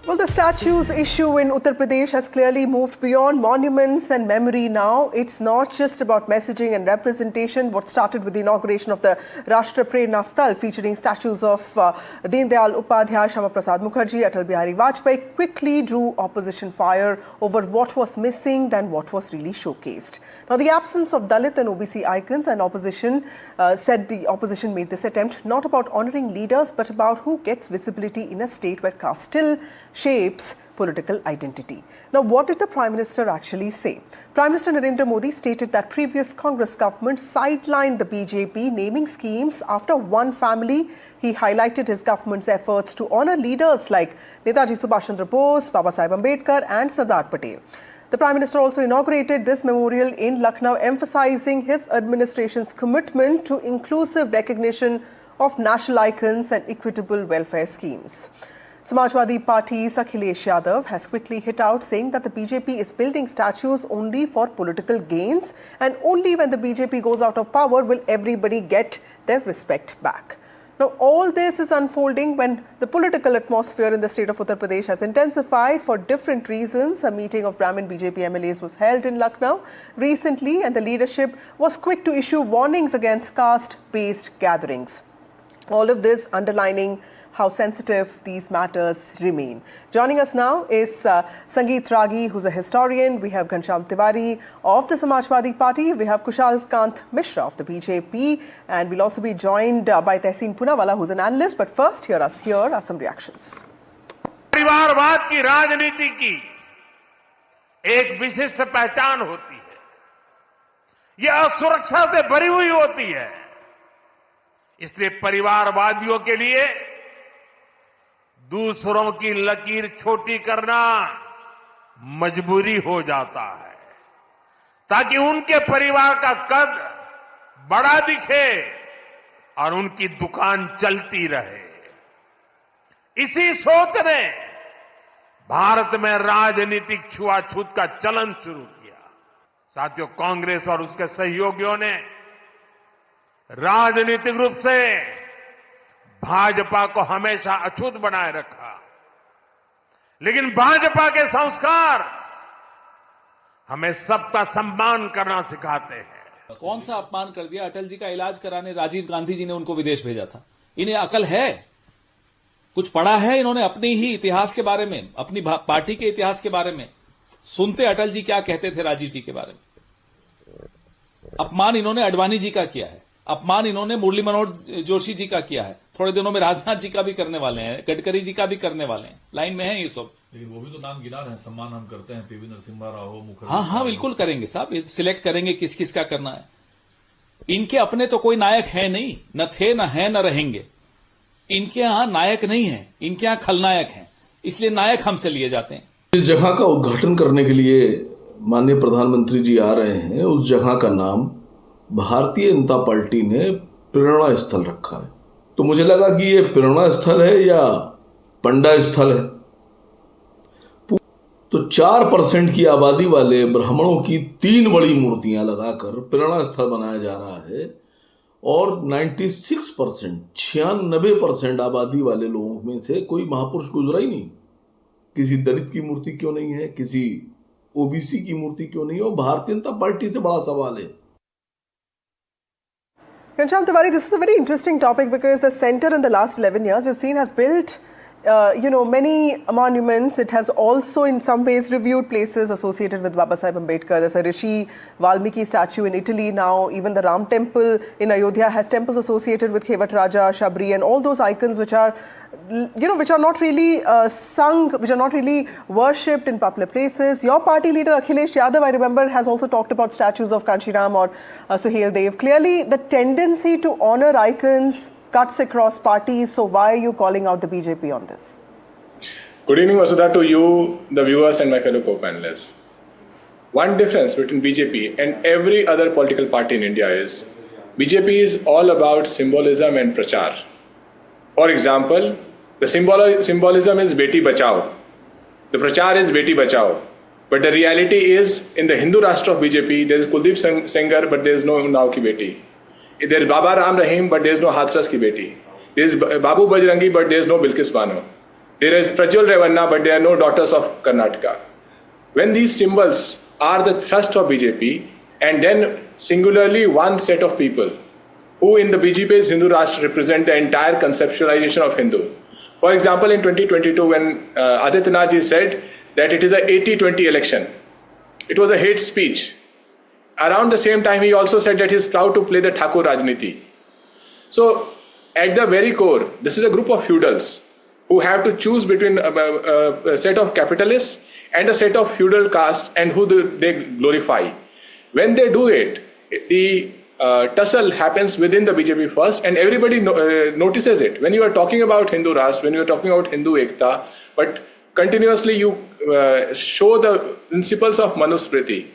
Well, the statues issue in Uttar Pradesh has clearly moved beyond monuments and memory now. It's not just about messaging and representation. What started with the inauguration of the Rashtra Prerna Sthal featuring statues of Deen Dayal Upadhyay, Shyama Prasad Mukherjee, Atal Bihari Vajpayee quickly drew opposition fire over what was missing than what was really showcased. Now, the absence of Dalit and OBC icons and opposition said the opposition made this attempt not about honouring leaders but about who gets visibility in a state where caste still shapes political identity. Now, what did the Prime Minister actually say? Prime Minister Narendra Modi stated that previous Congress government sidelined the BJP, naming schemes after one family. He highlighted his government's efforts to honour leaders like Netaji Subhash Chandra Bose, Baba Saheb Ambedkar and Sardar Patel. The Prime Minister also inaugurated this memorial in Lucknow, emphasising his administration's commitment to inclusive recognition of national icons and equitable welfare schemes. Samajwadi Party's Akhilesh Yadav has quickly hit out, saying that the BJP is building statues only for political gains, and only when the BJP goes out of power will everybody get their respect back. Now, all this is unfolding when the political atmosphere in the state of Uttar Pradesh has intensified for different reasons. A meeting of Brahmin BJP MLAs was held in Lucknow recently, and the leadership was quick to issue warnings against caste-based gatherings. All of this underlining how sensitive these matters remain. Joining us now is Sangeet Ragi, who's a historian. We have Ghanshyam Tiwari of the Samajwadi Party. We have Kushal Kant Mishra of the BJP. And we'll also be joined by Tehseen Poonawalla, who's an analyst. But first, here are some reactions. परिवारवाद की राजनीति की एक विशिष्ट पहचान होती है। यह असुरक्षा से भरी हुई होती है। इसलिए परिवारवादियों के लिए दूसरों की लकीर छोटी करना मजबूरी हो जाता है, ताकि उनके परिवार का कद बड़ा दिखे और उनकी दुकान चलती रहे। इसी सोच ने भारत में राजनीतिक छुआछूत का चलन शुरू किया। साथियों, कांग्रेस और उसके सहयोगियों ने राजनीतिक रूप से भाजपा को हमेशा अछूत बनाए रखा, लेकिन भाजपा के संस्कार हमें सबका सम्मान करना सिखाते हैं। कौन सा अपमान कर दिया? अटल जी का इलाज कराने राजीव गांधी जी ने उनको विदेश भेजा था। इन्हें अकल है? कुछ पढ़ा है इन्होंने अपने ही इतिहास के बारे में, अपनी पार्टी के इतिहास के बारे में? सुनते अटल जी क्या कहते थे राजीव जी के बारे में। अपमान इन्होंने अडवाणी जी का किया है, अपमान इन्होंने मुरली मनोहर जोशी जी का किया है, थोड़े दिनों में राजनाथ जी का भी करने वाले हैं, गडकरी जी का भी करने वाले हैं। लाइन में है ये सब। लेकिन वो भी तो नाम गिना रहे हैं, सम्मान हम करते हैं, पीवी नरसिम्हा राव, मुखर्जी। हाँ, बिल्कुल करेंगे साहब, सिलेक्ट करेंगे किस किस का करना है। इनके अपने तो कोई नायक है नहीं, न थे, न है, न रहेंगे। इनके यहां नायक नहीं है, इनके यहां खलनायक हैं, इसलिए नायक हमसे लिए जाते हैं। इस जगह का उद्घाटन करने के लिए माननीय प्रधानमंत्री जी आ रहे हैं। उस जगह का नाम भारतीय जनता पार्टी ने प्रेरणा स्थल रखा है। तो मुझे लगा कि ये प्रेरणा स्थल है या पंडा स्थल है। तो 4% की आबादी वाले ब्राह्मणों की 3 बड़ी मूर्तियां लगाकर प्रेरणा स्थल बनाया जा रहा है, और 96% आबादी वाले लोगों में से कोई महापुरुष गुजरा ही नहीं। किसी दलित की मूर्ति क्यों नहीं है, किसी ओबीसी की मूर्ति क्यों नहीं है, और भारतीय जनता पार्टी से बड़ा सवाल है। Ghanshyam Tiwari, this is a very interesting topic because the centre in the last 11 years we've seen has built many monuments. It has also in some ways reviewed places associated with Baba Saheb Ambedkar. There's a Rishi Valmiki statue in Italy now. Even the Ram temple in Ayodhya has temples associated with Kevat Raja, Shabri and all those icons which are, which are not really sung, which are not really worshipped in popular places. Your party leader Akhilesh Yadav, I remember, has also talked about statues of Kanshiram or Suhail Dev. Clearly, the tendency to honour icons cuts across parties, so why are you calling out the BJP on this? Good evening, Vasudha, to you, the viewers and my fellow co-panelists. One difference between BJP and every other political party in India is BJP is all about symbolism and prachar. For example, the symbolism is Beti Bachao. The prachar is Beti Bachao. But the reality is, in the Hindu Rashtra of BJP, there is Kuldeep Sengar, but there is no Unnao ki beti. There is Baba Ram Rahim, but there is no Hathras ki beti. There is Babu Bajrangi, but there is no Bilkis Bano. There is Prajwal Revanna, but there are no daughters of Karnataka. When these symbols are the thrust of BJP, and then singularly one set of people who in the BJP's Hindu Rashtra represent the entire conceptualization of Hindu. For example, in 2022, when Adityanath ji said that it is a 80-20 election, it was a hate speech. Around the same time, he also said that he is proud to play the Thakur Rajniti. So, at the very core, this is a group of feudals who have to choose between a set of capitalists and a set of feudal castes and who they glorify. When they do it, the tussle happens within the BJP first, and everybody notices it. When you are talking about Hindu Rashtra, when you are talking about Hindu Ekta, but continuously you show the principles of Manusmriti.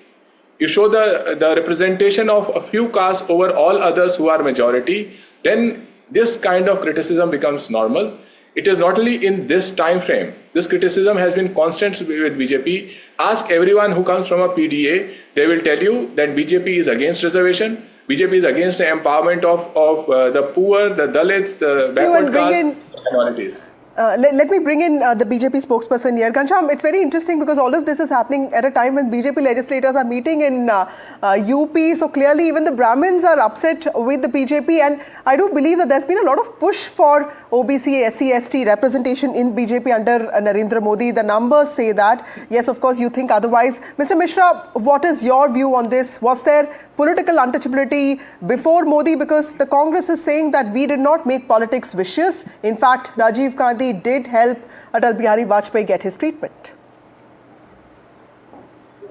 You show the representation of a few castes over all others who are majority, then this kind of criticism becomes normal. It is not only in this time frame. This criticism has been constant with BJP. Ask everyone who comes from a PDA, they will tell you that BJP is against reservation. BJP is against the empowerment of the poor, the Dalits, the backward castes, minorities. Let me bring in the BJP spokesperson here. Ghanshyam, it's very interesting because all of this is happening at a time when BJP legislators are meeting in UP. So clearly even the Brahmins are upset with the BJP, and I do believe that there's been a lot of push for OBC, SC, ST representation in BJP under Narendra Modi. The numbers say that. Yes, of course, you think otherwise. Mr. Mishra, what is your view on this? Was there political untouchability before Modi? Because the Congress is saying that we did not make politics vicious. In fact, Rajiv Gandhi did help Atal Bihari Vajpayee get his treatment.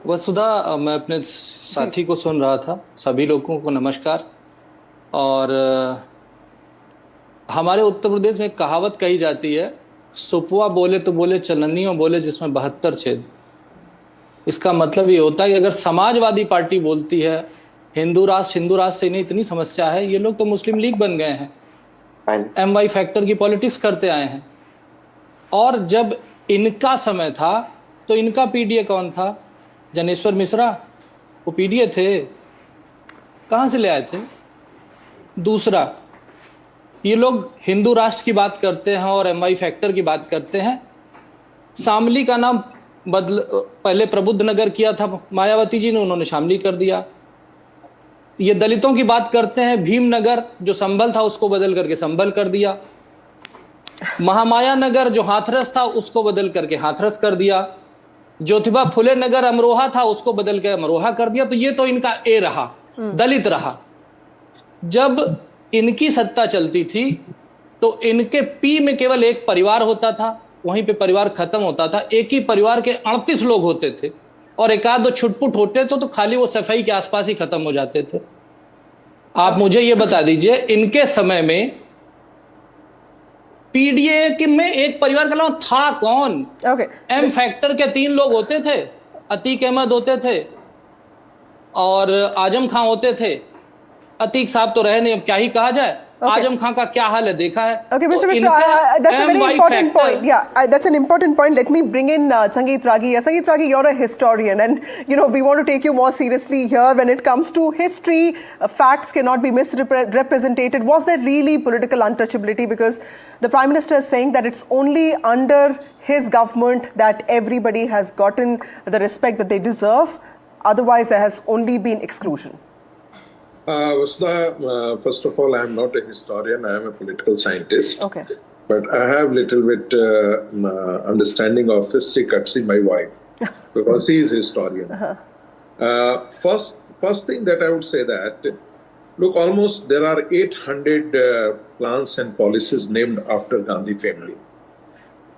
वसुधा, मैं अपने साथी को सुन रहा था. सभी लोगों को नमस्कार. और हमारे उत्तर प्रदेश में कहावत कही जाती है, सुपुआ बोले तो बोले चलनियों बोले जिसमें 72 छेद. इसका मतलब ये होता है कि अगर समाजवादी पार्टी बोलती है हिंदू राष्ट्र से इन्हें इतनी समस्या है, ये लोग तो मुस्लिम लीग बन गए हैं, MY फैक्टर की पॉलिटिक्स करते आए हैं. और जब इनका समय था तो इनका पीडीए कौन था? जनेश्वर मिश्रा, वो पीडीए थे. कहां से ले आए थे? दूसरा, ये लोग हिंदू राष्ट्र की बात करते हैं और MY फैक्टर की बात करते हैं. शामली का नाम पहले प्रबुद्ध नगर किया था मायावती जी ने, उन्होंने शामली कर दिया. ये दलितों की बात करते हैं, भीमनगर जो संभल था उसको बदल करके संभल कर दिया. महामाया नगर जो हाथरस था उसको बदल करके हाथरस कर दिया. ज्योतिबा फुले नगर अमरोहा था उसको बदल के अमरोहा कर दिया. तो ये तो इनका ए रहा, दलित रहा. जब इनकी सत्ता चलती थी तो इनके पी में केवल एक परिवार होता था, वहीं पे परिवार खत्म होता था. एक ही परिवार के 38 लोग होते थे और एक आध दो छुटपुट होते थे तो खाली वो सफाई के आसपास ही खत्म हो जाते थे. आप मुझे ये बता दीजिए, इनके समय में पीडीए में एक परिवार का नाम था कौन? M फैक्टर के 3 लोग होते थे, अतीक अहमद होते थे और आजम खां होते थे. अतीक साहब तो रहे नहीं, अब क्या ही कहा जाए. आजम खां का क्या हाल है देखा है. Okay, Mr. Mishra, that's a very important point. Yeah, that's an important point. Let me bring in Sangeet Ragi. Sangeet Ragi, you're a historian, and we want to take you more seriously here when it comes to history. Facts cannot be misrepresented. Was there really political untouchability? Because the Prime Minister is saying that it's only under his government that everybody has gotten the respect that they deserve. Otherwise, there has only been exclusion. Vasudha, first of all, I am not a historian, I am a political scientist. Okay. But I have little bit understanding of history, courtesy my wife, because he is a historian. First thing that I would say that, look, almost there are 800 plans and policies named after Gandhi family.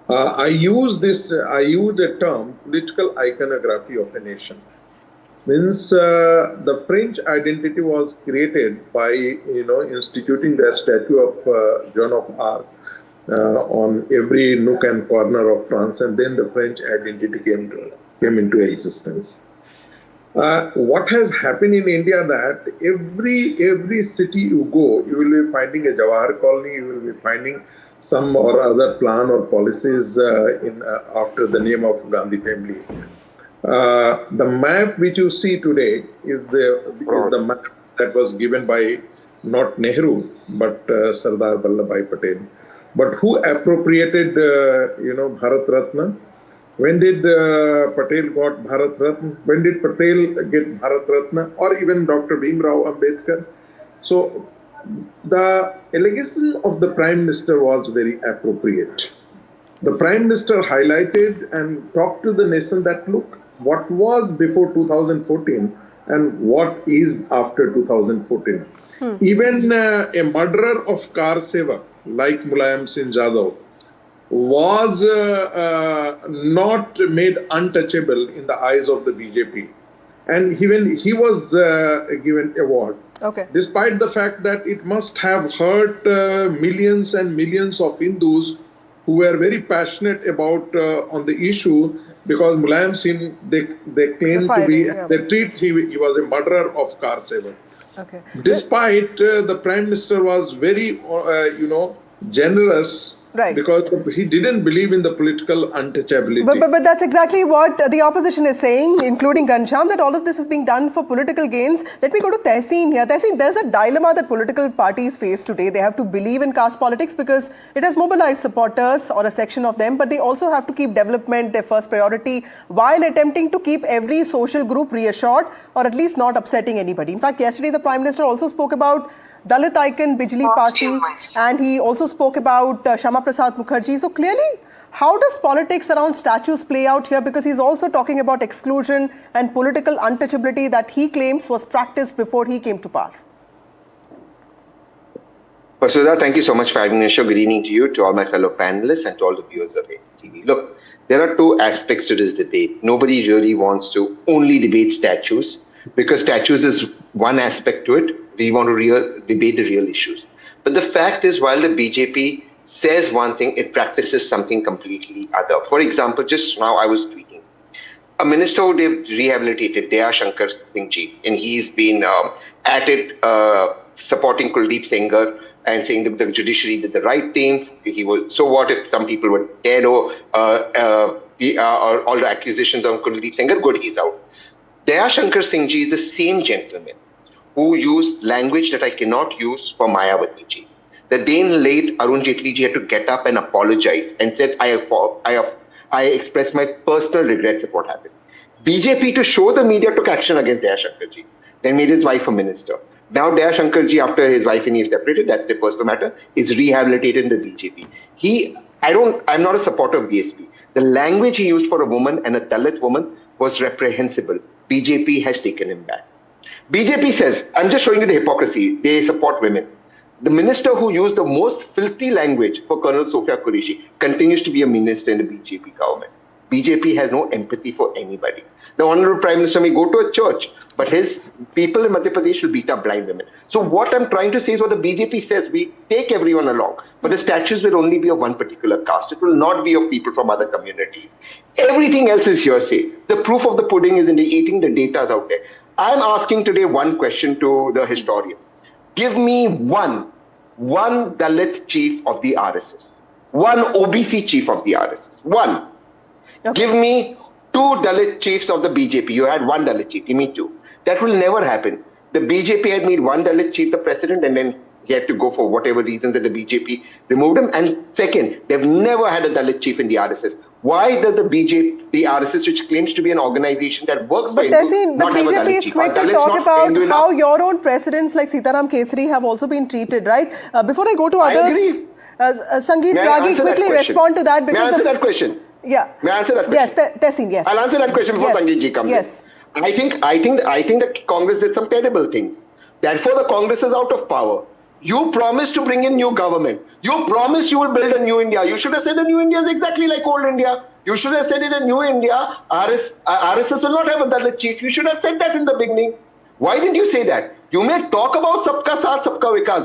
I use the term political iconography of a nation. Means the French identity was created by instituting the statue of Joan of Arc on every nook and corner of France, and then the French identity came into existence. What has happened in India that every city you go, you will be finding a Jawahar colony, you will be finding some or other plan or policies after the name of Gandhi family. The map which you see today is the map that was given by not Nehru but Sardar Vallabhbhai Patel. but who appropriated, Bharat Ratna? When did Patel got Bharat Ratna? When did Patel get Bharat Ratna? Or even Dr. Bhimrao Ambedkar? So the allegation of the Prime Minister was very appropriate. The Prime Minister highlighted and talked to the nation that, look, what was before 2014 and what is after 2014. Even a murderer of car sevak like Mulayam Singh Yadav was not made untouchable in the eyes of the BJP. And even he was given award. Okay. Despite the fact that it must have hurt millions and millions of Hindus who were very passionate about on the issue, because Mulayam Singh, they claim to be, they treat he was a murderer of car sevak. Okay. Despite the Prime Minister was very, generous. Right. Because he didn't believe in the political untouchability. But that's exactly what the opposition is saying, including Ghanshyam, that all of this is being done for political gains. Let me go to Tehseen here. Tehseen, there's a dilemma that political parties face today. They have to believe in caste politics because it has mobilized supporters or a section of them, but they also have to keep development their first priority while attempting to keep every social group reassured or at least not upsetting anybody. In fact, yesterday the Prime Minister also spoke about Dalit icon Bijli Pasi, and he also spoke about Shama Prasad Mukherjee. So clearly, how does politics around statues play out here? Because he's also talking about exclusion and political untouchability that he claims was practiced before he came to power. Vasudha, thank you so much for having me on the show. Good evening to you, to all my fellow panelists, and to all the viewers of ATV. Look, there are two aspects to this debate. Nobody really wants to only debate statues, because statues is one aspect to it. We want to debate the real issues. But the fact is, while the BJP says one thing, it practices something completely other. For example, just now I was tweeting. A minister who they've rehabilitated, Daya Shankar Singh Ji, and he's been at it supporting Kuldeep Sengar and saying that the judiciary did the right thing. So what if some people were dead or all the accusations on Kuldeep Sengar? Good, he's out. Daya Shankar Singh Ji is the same gentleman who used language that I cannot use for Mayawati ji. The then late Arun Jaitley ji had to get up and apologize and said, I express my personal regrets of what happened. BJP, to show the media, took action against Daya Shankar ji, then made his wife a minister. Now Daya Shankar ji, after his wife and he separated, that's their personal matter, is rehabilitated in the BJP. I'm not a supporter of BSP. The language he used for a woman and a Dalit woman was reprehensible. BJP has taken him back. BJP says, I'm just showing you the hypocrisy, they support women. The minister who used the most filthy language for Colonel Sofia Qureshi continues to be a minister in the BJP government. BJP has no empathy for anybody. The Honorable Prime Minister may go to a church, but his people in Madhya Pradesh will beat up blind women. So what I'm trying to say is what the BJP says, we take everyone along, but the statues will only be of one particular caste. It will not be of people from other communities. Everything else is hearsay. The proof of the pudding is in the eating, the data is out there. I'm asking today one question to the historian. Give me one Dalit chief of the RSS, one OBC chief of the RSS, one. Okay. Give me two Dalit chiefs of the BJP. You had one Dalit chief, give me two. That will never happen. The BJP had made one Dalit chief the president, and then he had to go for whatever reasons that the BJP removed him. And second, they've never had a Dalit chief in the RSS. Why does the BJP, the RSS, which claims to be an organization that works but for Hindus, the BJP is quick to talk about how your own presidents like Sitaram Kesari have also been treated, right? Before I go to others, I agree. Sangeet Tyagi, quickly respond to that. Because may I answer that question? Yeah. May I answer that question? Yes, Tehseen, yes. I'll answer that question before Sangeet ji comes in. I think that Congress did some terrible things. Therefore, the Congress is out of power. You promised to bring in new government. You promised you will build a new India. You should have said a new India is exactly like old India. You should have said in a new India, RSS will not have a Dalit chief. You should have said that in the beginning. Why didn't you say that? You may talk about Sabka Saath, Sabka Vikas,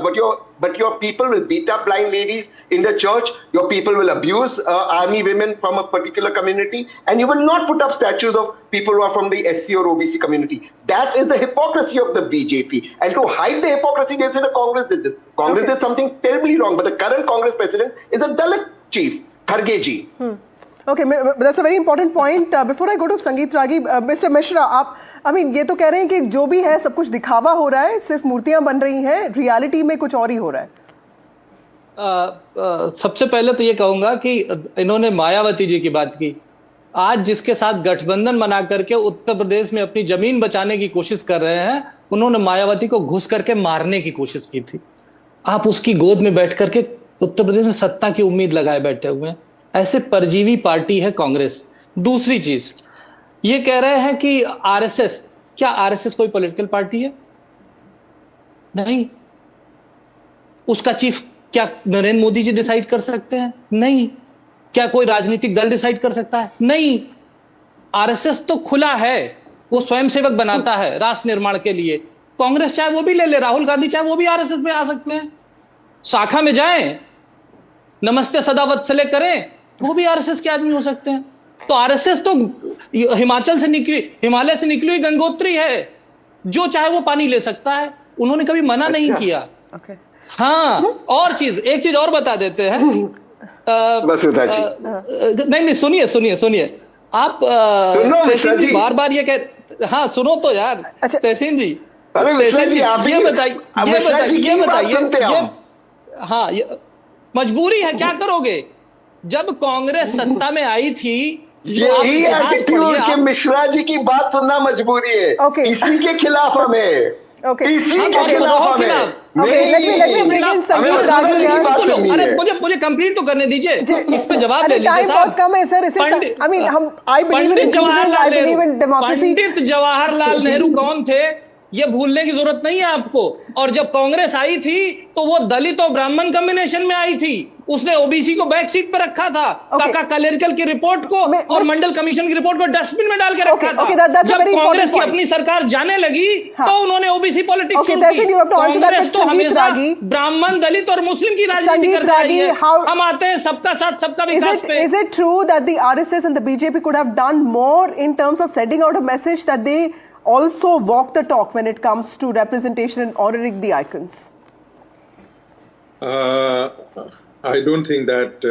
but your people will beat up blind ladies in the church. Your people will abuse army women from a particular community, and you will not put up statues of people who are from the SC or OBC community. That is the hypocrisy of the BJP. And to hide the hypocrisy, they say the Congress did this. Congress did something terribly wrong, but the current Congress president is a Dalit chief, Kharge ji. Okay, that's a very important point. Before I go to Sangeet Tyagi, Mr. Mishra, ये तो कह रहे हैं कि जो भी है सब कुछ दिखावा हो रहा है, सिर्फ मूर्तियां बन रही हैं, रियलिटी में कुछ और ही हो रहा है. सबसे पहले तो ये कहूंगा कि इन्होंने मायावती जी की बात की। आज जिसके साथ गठबंधन बना करके उत्तर प्रदेश में अपनी जमीन बचाने की कोशिश कर रहे हैं, उन्होंने मायावती को घुस करके मारने की कोशिश की थी। आप उसकी गोद में बैठ करके उत्तर प्रदेश में सत्ता की उम्मीद लगाए बैठे हुए हैं। ऐसे परजीवी पार्टी है कांग्रेस। दूसरी चीज, ये कह रहे हैं कि आरएसएस, क्या आरएसएस कोई पॉलिटिकल पार्टी है? नहीं। उसका चीफ क्या नरेंद्र मोदी जी डिसाइड कर सकते हैं? नहीं। क्या कोई राजनीतिक दल डिसाइड कर सकता है? नहीं। आरएसएस तो खुला है, वो स्वयंसेवक बनाता है राष्ट्र निर्माण के लिए। कांग्रेस चाहे वो भी ले ले, राहुल गांधी चाहे वो भी आरएसएस में आ सकते हैं, शाखा में जाएं, नमस्ते सदावत्सले करें, वो भी आरएसएस के आदमी हो सकते हैं। तो आरएसएस तो हिमाचल से निकली, हिमालय से निकली हुई गंगोत्री है, जो चाहे वो पानी ले सकता है। उन्होंने कभी मना नहीं किया। हाँ, और चीज, एक चीज और बता देते हैं। नहीं, सुनिए सुनिए सुनिए आप तहसीन जी बार बार ये कह, हाँ सुनो तो यार। तहसीन जी, तहसीन जी ये बताइए, हाँ मजबूरी है, क्या करोगे? जब कांग्रेस सत्ता में आई थी, यही एटीट्यूड के मिश्रा जी की बात सुनना मजबूरी है। इसी के खिलाफ हमें, इसी के खिलाफ हमें। अरे मुझे कंप्लीट तो करने दीजिए, इस पे जवाब दे लीजिए साहब। पंडित जवाहरलाल नेहरू कौन थे ये भूलने की जरूरत नहीं है आपको। और जब कांग्रेस आई थी तो वो दलित और ब्राह्मण कॉम्बिनेशन में आई थी। उसने ओबीसी को बैक सीट पर रखा था। काका कलेरिकल की रिपोर्ट को और मंडल कमीशन की रिपोर्ट को डस्टबिन में डाल के रखा था। जब कांग्रेस की अपनी सरकार जाने लगी तो उन्होंने ओबीसी पॉलिटिक्स शुरू की। कांग्रेस तो हमेशा ब्राह्मण, दलित और मुस्लिम की राजनीति करता रही है। हम आते हैं सबका साथ सबका विकास पे। Is it true that the RSS and the BJP could have done more in terms of sending out a message that they also walk the talk when it comes to representation and honoring the icons? I don't think that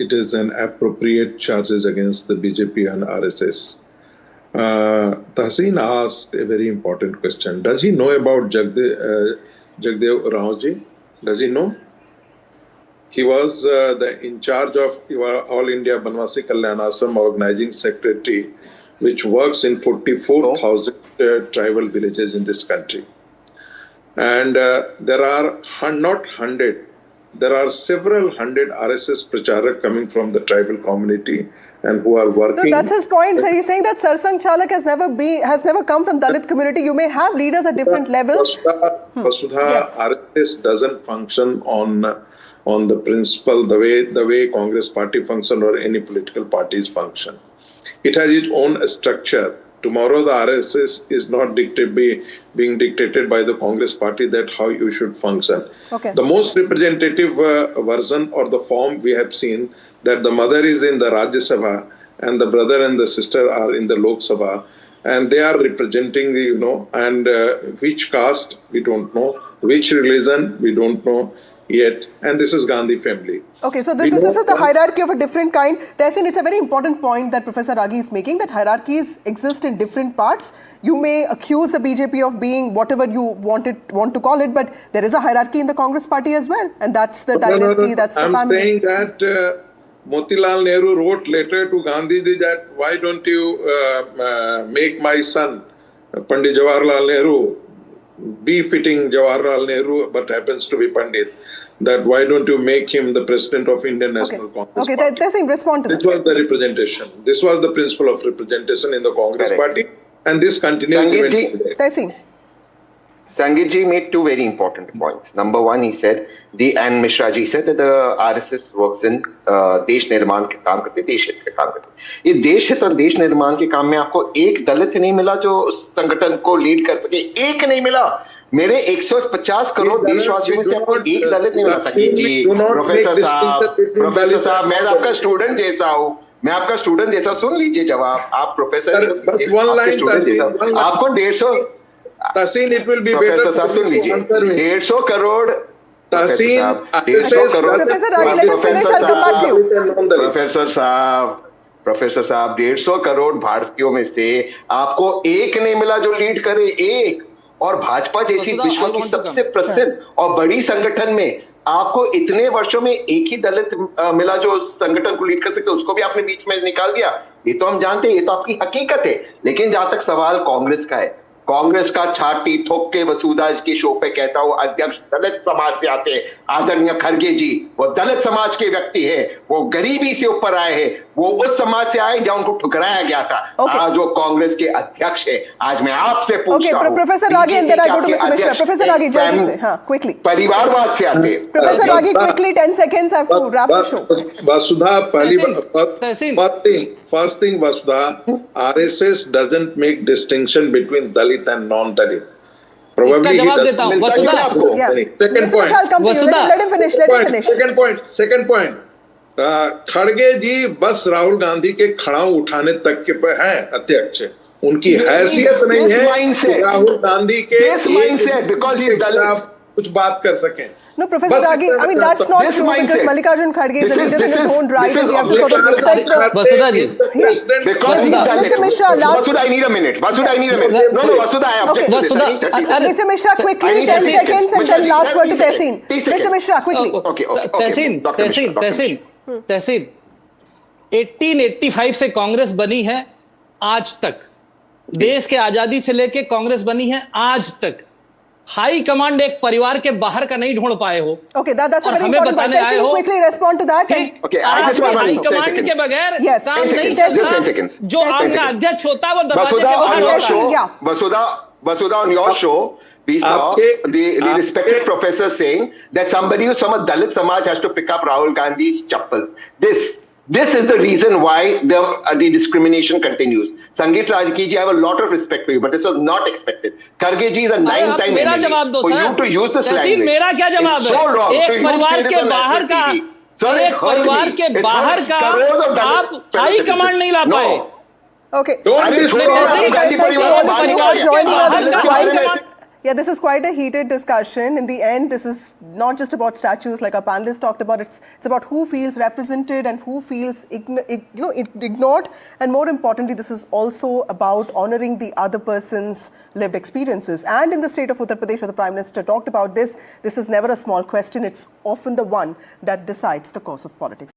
it is an appropriate charges against the BJP and RSS. Tahseen asked a very important question. Does he know about Jagdev Rao ji? Does he know? He was in charge of All India Banwasi Kalyan Ashram organizing secretary, which works in 44,000 tribal villages in this country. And there are not 100, there are several hundred RSS pracharak coming from the tribal community and who are working. No, that's his point, sir. He's saying that Sarsang Chalak has never come from Dalit community. You may have leaders at different levels. Vasudha, yes. RSS doesn't function on the principle, the way Congress party function or any political parties function. It has its own structure. Tomorrow the RSS is not being dictated by the Congress party that how you should function. Okay. The most representative version or the form we have seen that the mother is in the Rajya Sabha and the brother and the sister are in the Lok Sabha, and they are representing the, and which caste we don't know, which religion we don't know yet, and this is Gandhi family. Okay, so this is the hierarchy of a different kind. Tehseen, it's a very important point that Professor Ragi is making, that hierarchies exist in different parts. You may accuse the BJP of being whatever you want to call it, but there is a hierarchy in the Congress party as well, and that's the dynasty, that's the family. I'm saying that Motilal Nehru wrote letter to Gandhi that why don't you make my son Pandit Jawaharlal Nehru befitting Jawaharlal Nehru, but happens to be Pandit. That why don't you make him the president of Indian National Congress Party? Tehseen, respond to that. This was the representation. This was the principle of representation in the Congress party, and this continues. Tehseen. Sangeet ji made two very important points. Number one, he said, and Mishra ji said that the RSS works in देश निर्माण के काम करते, देश हित के काम करते। ये देश हित और देश निर्माण के काम में आपको एक दलित नहीं मिला जो संगठन को लीड कर सके, एक नहीं मिला। मेरे 150 करोड़ देशवासियों में से आपको एक दलित नहीं मिला। संगीत जी, प्रोफेसर साहब, मैं आपका स्टूडेंट जैसा हूँ, मैं आपका स्टूडेंट जैसा, सुन लीजिए जवाब। आप प्रोफेसर स्टूडेंट जैसा, आपको 150 Tahseen, it will be better. सुन लीजिए, 150 crore Tahseen, Professor Ragi, let him finish. I'll come back to you. Professor साहब 150 करोड़ भारतीयों में से आपको एक नहीं मिला जो लीड करे, एक। और भाजपा जैसी विश्व की सबसे प्रसिद्ध और बड़ी संगठन में आपको इतने वर्षों में एक ही दलित मिला जो संगठन को लीड कर सकते, उसको भी आपने बीच में निकाल दिया। ये तो हम जानते हैं, ये तो आपकी हकीकत है। लेकिन जहां तक सवाल कांग्रेस का है, कांग्रेस का छाती ठोक के वसुधा के शो पे कहता हूं, अध्यक्ष दलित समाज से आते हैं, आदरणीय खड़गे जी वो दलित समाज के व्यक्ति है, वो गरीबी से ऊपर आए हैं, वो उस समाज से आए जहां उनको ठुकराया गया था। आज वो कांग्रेस के अध्यक्ष है। आज मैं आपसे पूछता हूं, professor ragi, and then I go to Mr. Mishra. Professor Ragi, जल्दी से, हाँ, quickly. परिवारवाद से आते हैं। Professor Ragi, quickly, 10 seconds, I have to wrap the show. Vasudha, Tehseen. first thing, Vasudha, RSS doesn't make distinction between Dalit and non-Dalit. इसका जवाब देता हूं, वसुधा। Yeah. Second Mr. Mishra, I'll come to you. Vasudha. Let him finish, let him finish. Second point. खड़गे जी बस राहुल गांधी के खड़ाऊ उठाने तक के पे हैं अध्यक्ष। उनकी हैसियत नहीं है कि राहुल गांधी के कुछ बात कर सकें। No, Professor Ragi, I mean, that's not true because Mallikarjun Kharge is a leader in his own right and we have to sort of respect the... Vasudha ji, Mr. Mishra, last... Vasudha, I need a minute. Vasudha, I need a minute. No, Vasudha, I object to this. Vasudha, I need 30 Mr. Mishra, quickly, 10 seconds and then last word to Tehseen. Mr. Mishra, quickly. तहसीन 1885 से कांग्रेस बनी है आज तक, देश के आजादी से लेके कांग्रेस बनी है आज तक। हाई कमांड एक परिवार के बाहर का नहीं ढूंढ पाए हो। Okay, that's a very हमें important point. बताने आए हो Quickly respond to that. Okay, आज भी हाई कमांड के बगैर काम नहीं चलता। जो आपका अध्यक्ष होता है वो दरवाजे के बाहर होता है। Vasudha, on your show, we saw the respected professor saying that somebody who's from a Dalit Samaj has to pick up Rahul Gandhi's chappals. This is the reason why the discrimination continues. Sangeet Rajki ji, I have a lot of respect for you, but this was not expected. Kharge ji is a 9-time मेरा MLA. जवाब दो For sir. you to use this Tahseen, language, मेरा क्या जवाब it's so wrong. है? To एक use परिवार it के on बाहर national का, TV. Sir, एक परिवार के बाहर का आप हाई कमांड नहीं ला पाए। Okay. Don't destroy Thank Gandhi you all परिवार for को you all joining us. This is quite High this is quite a heated discussion. In the end, this is not just about statues like our panelists talked about. It's about who feels represented and who feels ignored. And more importantly, this is also about honoring the other person's lived experiences. And in the state of Uttar Pradesh, where the Prime Minister talked about this is never a small question. It's often the one that decides the course of politics.